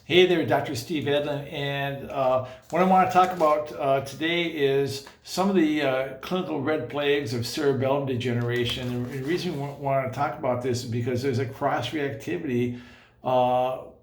Hey there, Dr. Steve Edlin, and what I want to talk about today is some of the clinical red flags of cerebellum degeneration. And the reason we want to talk about this is because there's a cross-reactivity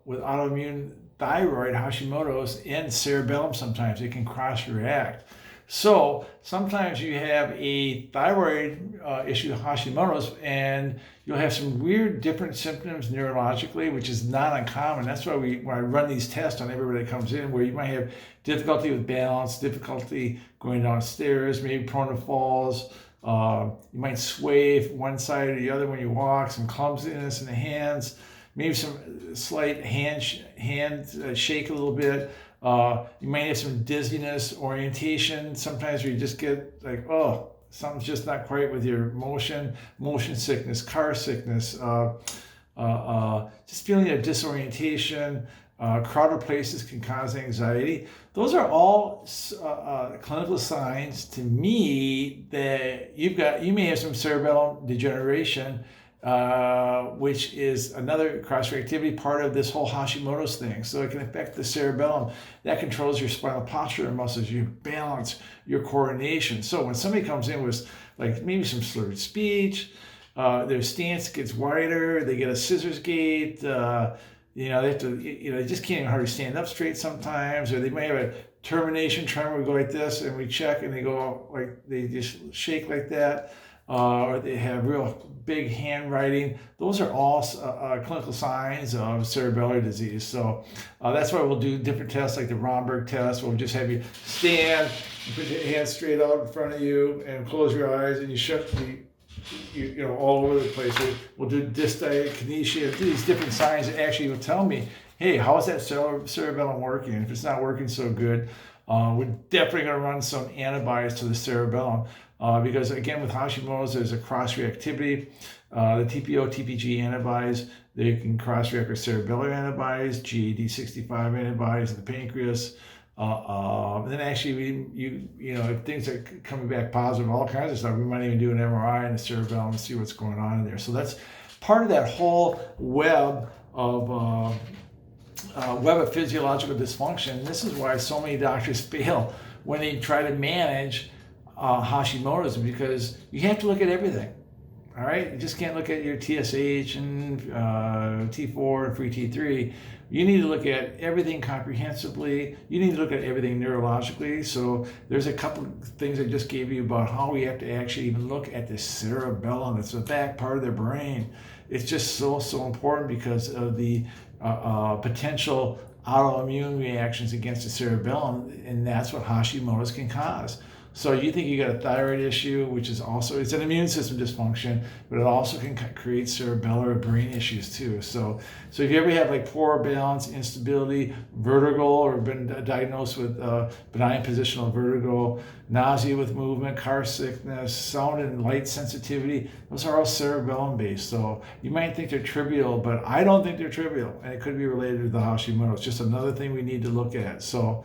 with autoimmune thyroid, Hasimotos, and cerebellum sometimes. It can cross-react. So sometimes you have a thyroid issue, Hashimoto's, and you'll have some weird different symptoms neurologically, which is not uncommon. That's why when I run these tests on everybody that comes in, where you might have difficulty with balance, difficulty going downstairs, maybe prone to falls. You might sway from one side or the other when you walk, some clumsiness in the hands, maybe some slight hand shake a little bit. You might have some dizziness, orientation, sometimes where you just get like, oh, something's just not quite with your motion sickness, car sickness, just feeling of disorientation. Crowded places can cause anxiety. Those are all clinical signs to me that you may have some cerebellum degeneration, which is another cross-reactivity part of this whole Hashimoto's thing. So it can affect the cerebellum. That controls your spinal posture muscles, your balance, your coordination. So when somebody comes in with like maybe some slurred speech, their stance gets wider, they get a scissors gait, they have to, they just can't even hardly stand up straight sometimes, or they may have a termination tremor, we go like this, and we check, and they go like, they just shake like that. Or they have real big handwriting. Those are all clinical signs of cerebellar disease. So that's why we'll do different tests like the Romberg test. We'll just have you stand, and put your hands straight out in front of you, and close your eyes, and you shut all over the place. We'll do dyskinesia, do these different signs that actually will tell me, hey, how is that cerebellum working? And if it's not working so good, we're definitely going to run some antibodies to the cerebellum. Because again, with Hashimoto's, there's a cross-reactivity. The TPO, TPG antibodies, they can cross-react with cerebellar antibodies, GAD65 antibodies in the pancreas. And then actually, if things are coming back positive, all kinds of stuff, we might even do an MRI in the cerebellum and see what's going on in there. So that's part of that whole web of physiological dysfunction. This is why so many doctors fail when they try to manage Hashimoto's, because you have to look at everything. All right, you just can't look at your TSH and T4 and free T3. You need to look at everything comprehensively. You need to look at everything neurologically. So there's a couple of things I just gave you about how we have to actually even look at the cerebellum. It's the back part of the brain. It's just so important because of the potential autoimmune reactions against the cerebellum, and that's what Hashimoto's can cause. So you think you got a thyroid issue, which is also, it's an immune system dysfunction, but it also can create cerebellar brain issues too. So if you ever have like poor balance, instability, vertigo, or been diagnosed with benign positional vertigo, nausea with movement, car sickness, sound and light sensitivity, those are all cerebellum based. So you might think they're trivial, but I don't think they're trivial, and it could be related to the Hashimoto's. Just another thing we need to look at. So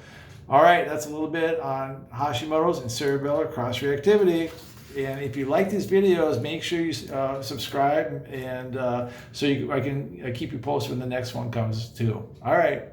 all right, that's a little bit on Hashimoto's and cerebellar cross-reactivity. And if you like these videos, make sure you subscribe, and so I can keep you posted when the next one comes too. All right.